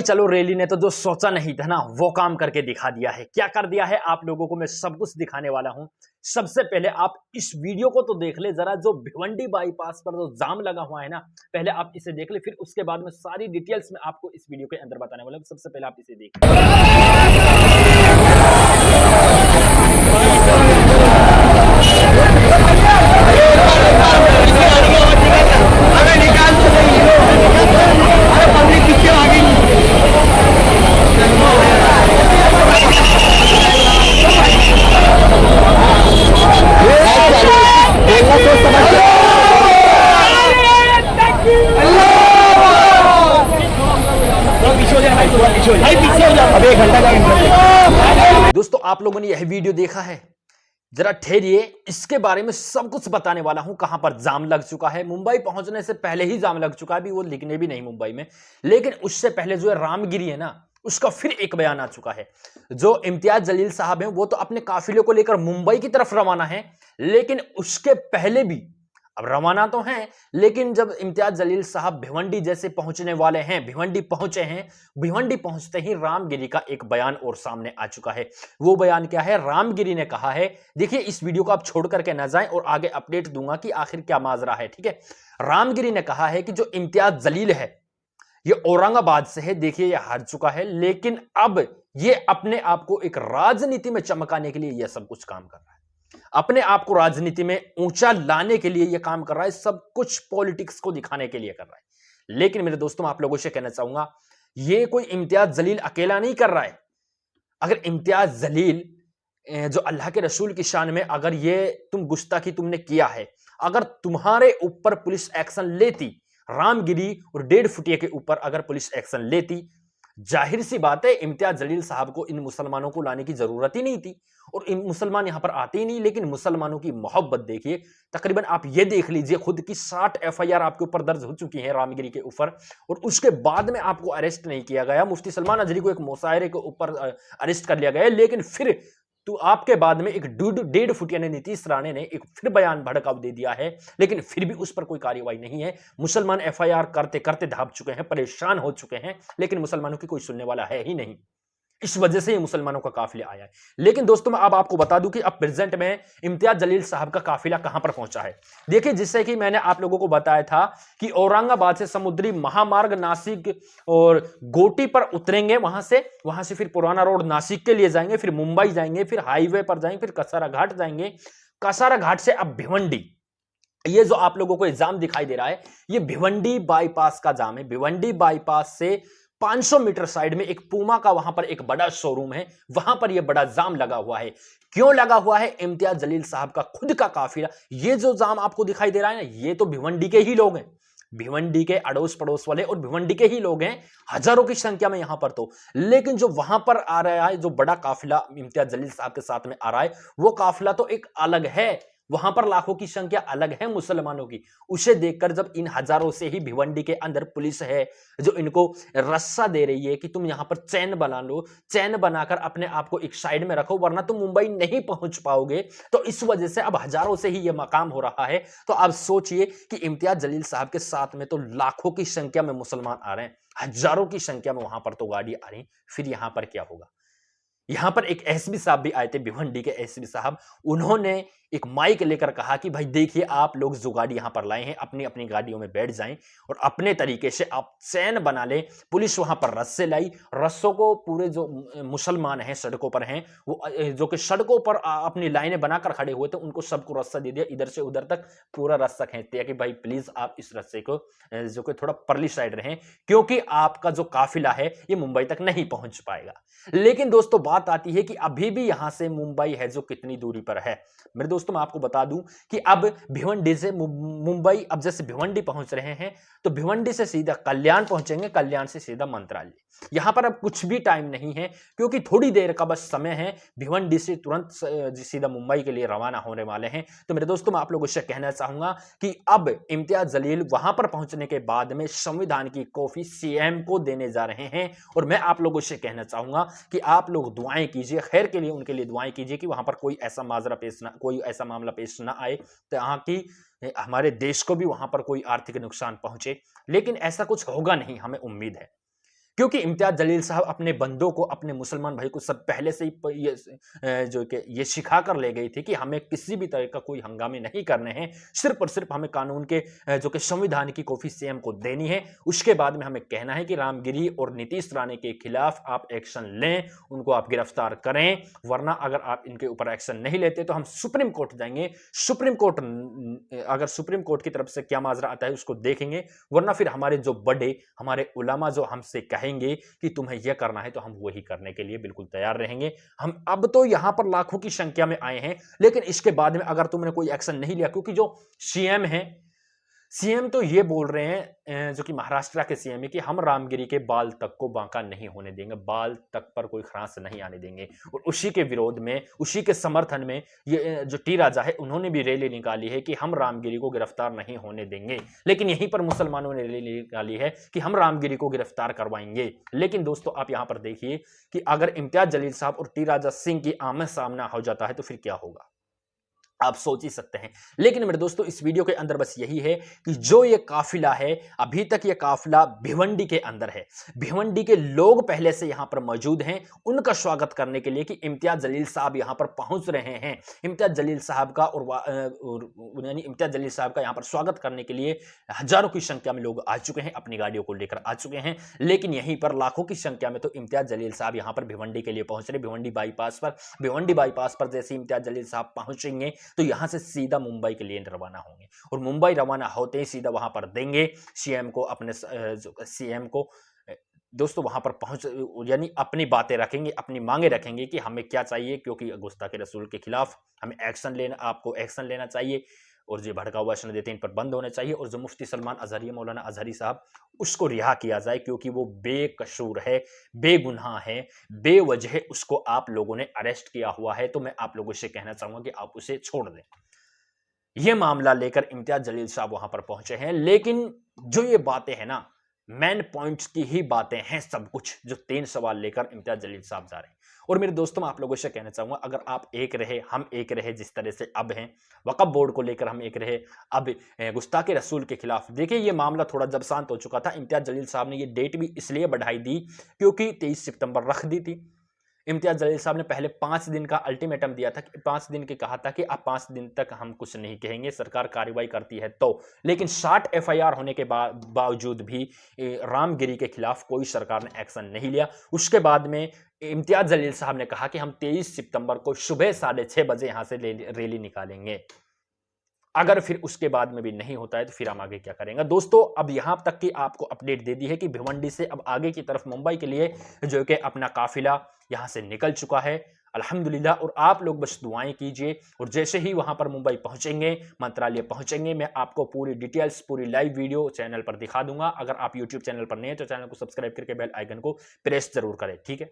चलो रैली ने तो जो सोचा नहीं था ना वो काम करके दिखा दिया है। क्या कर दिया है आप लोगों को मैं सब कुछ दिखाने वाला हूं। सबसे पहले आप इस वीडियो को तो देख ले जरा, जो भिवंडी बाईपास पर जो जाम लगा हुआ है ना, पहले आप इसे देख ले, फिर उसके बाद में सारी डिटेल्स में आपको इस वीडियो के अंदर बताने वाला हूं। सबसे पहले आप इसे देख दोस्तों, आप लोगों ने यह वीडियो देखा है, जरा ठहरिए, इसके बारे में सब कुछ बताने वाला हूं। कहां पर जाम लग चुका है, मुंबई पहुंचने से पहले ही जाम लग चुका है, अभी वो लिखने भी नहीं मुंबई में, लेकिन उससे पहले जो है रामगिरी है ना, उसका फिर एक बयान आ चुका है। जो इम्तियाज जलील साहब हैं वो तो अपने काफिले को लेकर मुंबई की तरफ रवाना है, लेकिन उसके पहले भी, अब रवाना तो हैं, लेकिन जब इम्तियाज जलील साहब भिवंडी जैसे पहुंचने वाले हैं, भिवंडी पहुंचे हैं, भिवंडी पहुंचते ही रामगिरी का एक बयान और सामने आ चुका है। वो बयान क्या है? रामगिरी ने कहा है, देखिए इस वीडियो को आप छोड़ करके ना जाएं और आगे अपडेट दूंगा कि आखिर क्या माजरा है, ठीक है। रामगिरी ने कहा है कि जो इम्तियाज जलील है ये औरंगाबाद से है, देखिए ये हार चुका है, लेकिन अब ये अपने आप को एक राजनीति में चमकाने के लिए यह सब कुछ काम कर रहा है, अपने आप को राजनीति में ऊंचा लाने के लिए यह काम कर रहा है, सब कुछ पॉलिटिक्स को दिखाने के लिए कर रहा है। लेकिन मेरे दोस्तों, आप लोगों से कहना चाहूंगा, यह कोई इम्तियाज जलील अकेला नहीं कर रहा है। अगर इम्तियाज जलील जो अल्लाह के रसूल की शान में, अगर ये तुम गुस्ताखी तुमने किया है, अगर तुम्हारे ऊपर पुलिस एक्शन लेती, रामगिरी और 1.5 फुटिया के ऊपर अगर पुलिस एक्शन लेती, जाहिर सी बात है इम्तियाज जलील साहब को इन मुसलमानों को लाने की जरूरत ही नहीं थी, और इन मुसलमान यहां पर आते ही नहीं। लेकिन मुसलमानों की मोहब्बत देखिए, तकरीबन आप ये देख लीजिए खुद की 60 एफआईआर आपके ऊपर दर्ज हो चुकी है रामगिरी के ऊपर, और उसके बाद में आपको अरेस्ट नहीं किया गया। मुफ्ती सलमान अजहरी को एक मुशायरे के ऊपर अरेस्ट कर लिया गया, लेकिन फिर तो आपके बाद में एक 1.5 फुटिया ने, नीतीश राणे ने एक फिर बयान भड़काऊ दे दिया है, लेकिन फिर भी उस पर कोई कार्रवाई नहीं है। मुसलमान एफआईआर करते करते धाप चुके हैं, परेशान हो चुके हैं, लेकिन मुसलमानों की कोई सुनने वाला है ही नहीं। इस वजह से ये मुसलमानों का काफिला आया है। लेकिन दोस्तों, मैं अब आपको बता दूं कि अब प्रेजेंट में इम्तियाज जलील साहब का काफिला कहां पर पहुंचा है। देखिए, जिससे कि मैंने आप लोगों को बताया था कि औरंगाबाद से समुद्री महामार्ग नासिक और गोटी पर उतरेंगे, वहां से फिर पुराना रोड नासिक के लिए जाएंगे, फिर मुंबई जाएंगे, फिर हाईवे पर जाएंगे, फिर कसारा घाट जाएंगे, कसारा घाट से अब भिवंडी। ये जो आप लोगों को जाम दिखाई दे रहा है, ये भिवंडी बाईपास का जाम है। भिवंडी बाईपास से 500 मीटर साइड में एक पूमा का वहां पर एक बड़ा शोरूम है, वहां पर यह बड़ा जाम लगा हुआ है। क्यों लगा हुआ है? इम्तियाज जलील साहब का खुद का काफिला, ये जो जाम आपको दिखाई दे रहा है ना, ये तो भिवंडी के ही लोग हैं, भिवंडी के अड़ोस पड़ोस वाले और भिवंडी के ही लोग हैं, हजारों की संख्या में यहां पर तो। लेकिन जो वहां पर आ रहा है, जो बड़ा काफिला इम्तियाज जलील साहब के साथ में आ रहा है, वो काफिला तो एक अलग है। वहां पर लाखों की संख्या अलग है मुसलमानों की। उसे देखकर जब इन हजारों से ही भिवंडी के अंदर पुलिस है जो इनको रस्सा दे रही है कि तुम यहां पर चैन बना लो, चैन बनाकर अपने आप को एक साइड में रखो, वरना तुम मुंबई नहीं पहुंच पाओगे, तो इस वजह से अब हजारों से ही यह मकाम हो रहा है। तो आप सोचिए कि इम्तियाज जलील साहब के साथ में तो लाखों की संख्या में मुसलमान आ रहे हैं, हजारों की संख्या में वहां पर तो गाड़ी आ रही, फिर यहां पर क्या होगा? यहां पर एक एसपी साहब भी आए थे, भिवंडी के एसपी साहब, उन्होंने एक माइक लेकर कहा कि भाई देखिए, आप लोग जो गाड़ी यहां पर लाए हैं, अपनी अपनी गाड़ियों में बैठ जाएं और अपने तरीके से आप चैन बना लें। पुलिस वहां पर रस्से लाई, रस्सों को पूरे जो मुसलमान हैं सड़कों पर हैं, वो जो कि सड़कों पर अपनी लाइनें बनाकर खड़े हुए थे, उनको सबको रस्सा दे दिया, इधर से उधर तक पूरा रस्सा खींच दिया कि भाई प्लीज आप इस रस्से को जो कि थोड़ा परली साइड रहें, क्योंकि आपका जो काफिला है ये मुंबई तक नहीं पहुंच पाएगा। लेकिन दोस्तों, बात आती है कि अभी भी यहां से मुंबई है जो कितनी दूरी पर है। मेरे दोस्तों, मैं आपको बता दूं कि अब भिवंडी से मुंबई, अब जैसे भिवंडी पहुंच रहे हैं तो भिवंडी से सीधा कल्याण पहुंचेंगे, कल्याण से सीधा मंत्रालय। यहां पर अब कुछ भी टाइम नहीं है, क्योंकि थोड़ी देर का बस समय है, भिवंडी से तुरंत सीधा मुंबई के लिए रवाना होने वाले हैं। तो मेरे दोस्तों, मैं आप लोगों से कहना चाहूंगा कि अब इम्तियाज जलील वहां पर पहुंचने के बाद में संविधान की कॉपी सीएम को देने जा रहे हैं, और मैं आप लोगों से कहना चाहूंगा कि आप लोग दुआएं कीजिए, खैर के लिए उनके लिए दुआएं कीजिए कि वहां पर कोई ऐसा माजरा पेश ना, कोई ऐसा मामला पेश ना आए तो यहाँ की हमारे देश को भी वहां पर कोई आर्थिक नुकसान पहुंचे। लेकिन ऐसा कुछ होगा नहीं, हमें उम्मीद है। क्योंकि इम्तियाज जलील साहब अपने बंदों को, अपने मुसलमान भाई को सब पहले से ही ये सिखा कर ले गई थी कि हमें किसी भी तरह का कोई हंगामे नहीं करने हैं, सिर्फ और सिर्फ हमें कानून के जो कि संविधान की कॉपी सीएम को देनी है। उसके बाद में हमें कहना है कि रामगिरी और नीतीश राणे के खिलाफ आप एक्शन लें, उनको आप गिरफ्तार करें, वरना अगर आप इनके ऊपर एक्शन नहीं लेते तो हम सुप्रीम कोर्ट जाएंगे, सुप्रीम कोर्ट अगर सुप्रीम कोर्ट की तरफ से क्या माजरा आता है उसको देखेंगे, वरना फिर हमारे जो बड़े, हमारे उलमा जो हमसे कहेंगे कि तुम्हें यह करना है तो हम वही करने के लिए बिल्कुल तैयार रहेंगे। हम अब तो यहां पर लाखों की संख्या में आए हैं, लेकिन इसके बाद में अगर तुमने कोई एक्शन नहीं लिया, क्योंकि जो सीएम है, सीएम तो ये बोल रहे हैं जो कि महाराष्ट्र के सीएम है कि हम रामगिरी के बाल तक को बांका नहीं होने देंगे, बाल तक पर कोई खरांस नहीं आने देंगे। और उसी के विरोध में, उसी के समर्थन में ये जो टी राजा है उन्होंने भी रैली निकाली है कि हम रामगिरी को गिरफ्तार नहीं होने देंगे। लेकिन यहीं पर मुसलमानों ने रैली निकाली है कि हम रामगिरी को गिरफ्तार करवाएंगे। लेकिन दोस्तों आप यहां पर देखिए कि अगर इम्तियाज जलील साहब और टी राजा सिंह की आमने सामना हो जाता है तो फिर क्या होगा, आप सोच ही सकते हैं। लेकिन मेरे दोस्तों इस वीडियो के अंदर बस यही है कि जो ये काफिला है, अभी तक ये काफिला भिवंडी के अंदर है, भिवंडी के लोग पहले से यहां पर मौजूद हैं उनका स्वागत करने के लिए कि इम्तियाज जलील साहब यहां पर पहुंच रहे हैं। इम्तियाज जलील साहब का और यानी इम्तियाज जलील साहब का यहां पर स्वागत करने के लिए हजारों की संख्या में लोग आ चुके हैं, अपनी गाड़ियों को लेकर आ चुके हैं। लेकिन यहीं पर लाखों की संख्या में तो इम्तियाज जलील साहब यहां पर भिवंडी के लिए पहुंच रहे, भिवंडी बाईपास पर। भिवंडी बाईपास पर जैसे इम्तियाज जलील साहब पहुंचेंगे तो यहां से सीधा मुंबई के लिए रवाना होंगे, और मुंबई रवाना होते ही सीधा वहां पर देंगे सीएम को, अपने सीएम को दोस्तों वहां पर पहुंच, यानी अपनी बातें रखेंगे, अपनी मांगे रखेंगे कि हमें क्या चाहिए, क्योंकि गुस्ताखी रसूल के खिलाफ हमें एक्शन लेना, आपको एक्शन लेना चाहिए, और जो भड़काऊ भाषण देते हैं इन पर बंद होने चाहिए, और जो मुफ्ती सलमान अजहरी, मौलाना अजहरी साहब, उसको रिहा किया जाए, क्योंकि वो बेकसूर है, बेगुनाह है, बेवजह उसको आप लोगों ने अरेस्ट किया हुआ है। तो मैं आप लोगों से कहना चाहूंगा कि आप उसे छोड़ दें। यह मामला लेकर इम्तियाज जलील साहब वहां पर पहुंचे हैं, लेकिन जो ये बातें हैं ना, मेन पॉइंट्स की ही बातें हैं सब कुछ, जो 3 सवाल लेकर इम्तियाज जलील साहब जा रहे हैं। और मेरे दोस्तों मैं आप लोगों से कहना चाहूंगा, अगर आप एक रहे, हम एक रहे, जिस तरह से अब हैं, वक्फ बोर्ड को लेकर हम एक रहे, अब गुस्ताखे रसूल के खिलाफ, देखिए ये मामला थोड़ा जब शांत हो चुका था, इम्तियाज जलील साहब ने ये डेट भी इसलिए बढ़ाई दी क्योंकि 23 सितंबर रख दी थी। इम्तियाज जलील साहब ने पहले 5 दिन का अल्टीमेटम दिया था, 5 दिन के कहा था कि अब 5 दिन तक हम कुछ नहीं कहेंगे, सरकार कार्रवाई करती है तो। लेकिन 60 एफआईआर होने के बावजूद भी रामगिरी के खिलाफ कोई सरकार ने एक्शन नहीं लिया। उसके बाद में इम्तियाज जलील साहब ने कहा कि हम 23 सितंबर को सुबह 6:30 बजे यहां से रैली निकालेंगे। अगर फिर उसके बाद में भी नहीं होता है तो फिर हम आगे क्या करेंगे। दोस्तों अब यहां तक की आपको अपडेट दे दी है कि भिवंडी से अब आगे की तरफ मुंबई के लिए जो कि अपना काफिला यहां से निकल चुका है अल्हम्दुलिल्लाह। और आप लोग बस दुआएं कीजिए, और जैसे ही वहां पर मुंबई पहुंचेंगे, मंत्रालय पहुंचेंगे, मैं आपको पूरी डिटेल्स, पूरी लाइव वीडियो चैनल पर दिखा दूंगा। अगर आप यूट्यूब चैनल पर नए हैं तो चैनल को सब्सक्राइब करके बेल आइकन को प्रेस जरूर करें, ठीक है।